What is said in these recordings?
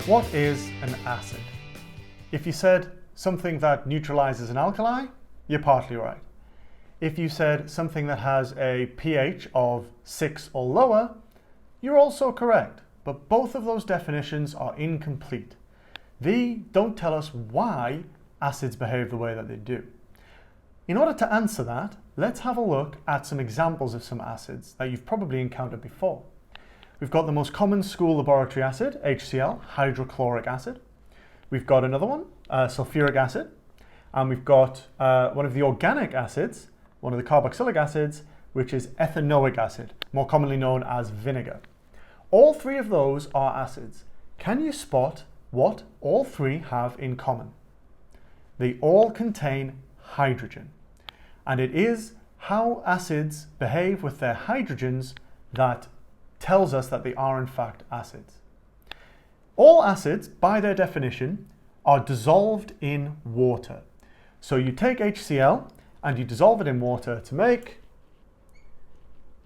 What is an acid? If you said something that neutralizes an alkali, you're partly right. If you said something that has a pH of 6 or lower, you're also correct. But both of those definitions are incomplete. They don't tell us why acids behave the way that they do. In order to answer that, let's have a look at some examples of some acids that you've probably encountered before. We've got the most common school laboratory acid, HCl, hydrochloric acid. We've got another one, sulfuric acid. And we've got one of the organic acids, one of the carboxylic acids, which is ethanoic acid, more commonly known as vinegar. All three of those are acids. Can you spot what all three have in common? They all contain hydrogen. And it is how acids behave with their hydrogens that tells us that they are in fact acids. All acids, by their definition, are dissolved in water. So you take HCl and you dissolve it in water to make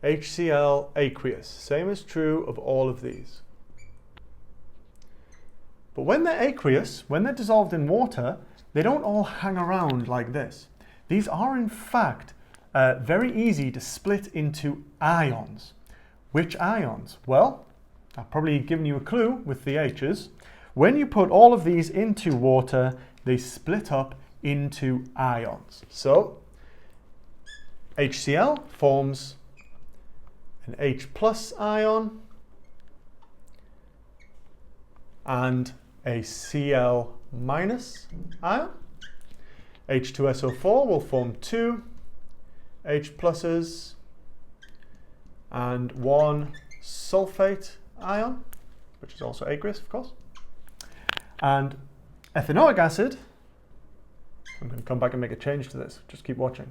HCl aqueous. Same is true of all of these. But when they're aqueous, when they're dissolved in water, they don't all hang around like this. These are in fact very easy to split into ions. Which ions? Well, I've probably given you a clue with the H's. When you put all of these into water, they split up into ions. So HCl forms an H plus ion and a Cl minus ion. H2SO4 will form two H pluses and one sulfate ion, which is also aqueous, of course. And ethanoic acid, I'm going to come back and make a change to this, just keep watching,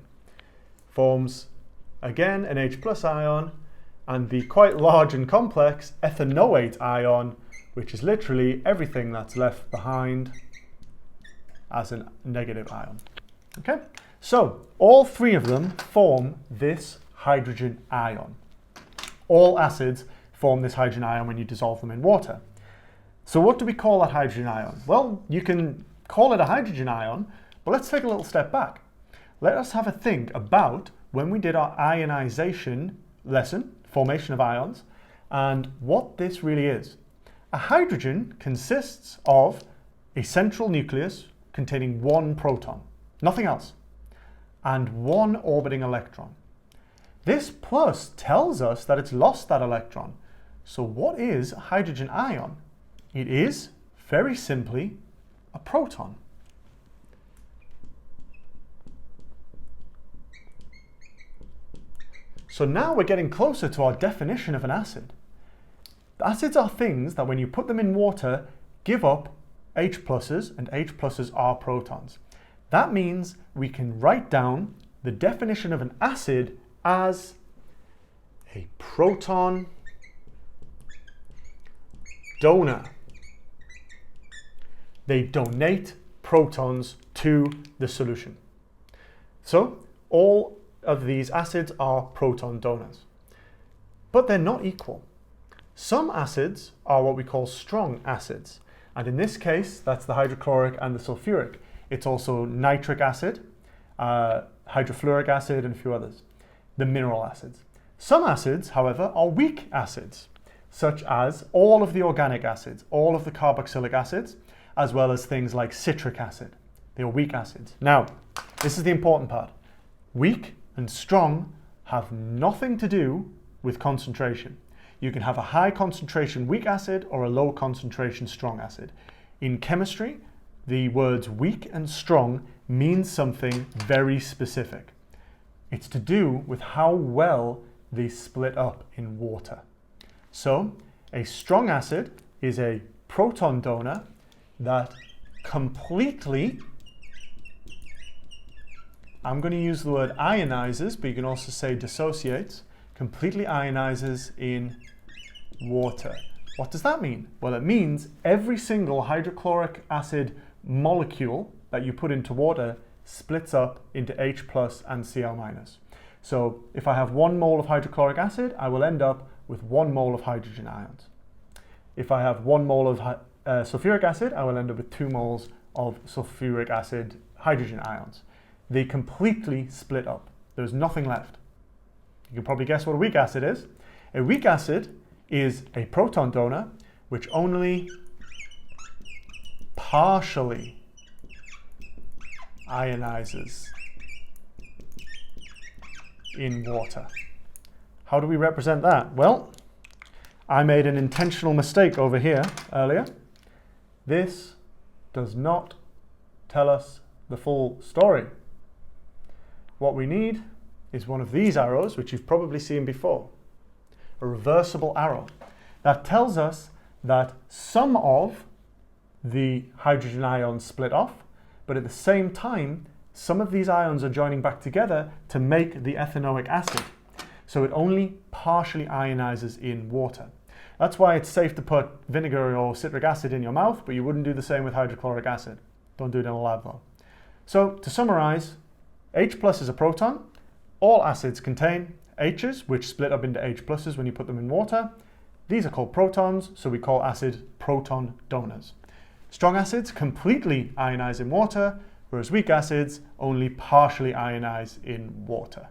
forms again an H plus ion and the quite large and complex ethanoate ion, which is literally everything that's left behind as a negative ion. Okay, so all three of them form this hydrogen ion. All acids form this hydrogen ion when you dissolve them in water. So what do we call that hydrogen ion? Well, you can call it a hydrogen ion, but let's take a little step back. Let us have a think about when we did our ionization lesson, formation of ions, and what this really is. A hydrogen consists of a central nucleus containing one proton, nothing else, and one orbiting electron. This plus tells us that it's lost that electron. So what is a hydrogen ion? It is, very simply, a proton. So now we're getting closer to our definition of an acid. Acids are things that when you put them in water, give up H pluses, and H pluses are protons. That means we can write down the definition of an acid as a proton donor. They donate protons to the solution. So all of these acids are proton donors, but they're not equal. Some acids are what we call strong acids, and in this case that's the hydrochloric and the sulfuric. It's also nitric acid, hydrofluoric acid, and a few others, the mineral acids. Some acids, however, are weak acids, such as all of the organic acids, all of the carboxylic acids, as well as things like citric acid. They are weak acids. Now, this is the important part. Weak and strong have nothing to do with concentration. You can have a high concentration weak acid or a low concentration strong acid. In chemistry, the words weak and strong mean something very specific. It's to do with how well they split up in water. So, a strong acid is a proton donor that completely, I'm going to use the word ionizes, but you can also say dissociates, completely ionizes in water. What does that mean? Well, it means every single hydrochloric acid molecule that you put into water splits up into H plus and Cl minus. So if I have 1 mole of hydrochloric acid, I will end up with 1 mole of hydrogen ions. If I have 1 mole of sulfuric acid, I will end up with 2 moles of sulfuric acid hydrogen ions. They completely split up. There's nothing left. You can probably guess what a weak acid is. A weak acid is a proton donor which only partially ionizes in water. How do we represent that? Well, I made an intentional mistake over here earlier. This does not tell us the full story. What we need is one of these arrows, which you've probably seen before, a reversible arrow. That tells us that some of the hydrogen ions split off, but at the same time, some of these ions are joining back together to make the ethanoic acid. So it only partially ionizes in water. That's why it's safe to put vinegar or citric acid in your mouth, but you wouldn't do the same with hydrochloric acid. Don't do it in a lab though. So to summarize, H plus is a proton. All acids contain H's, which split up into H pluses when you put them in water. These are called protons, so we call acid proton donors. Strong acids completely ionize in water, whereas weak acids only partially ionize in water.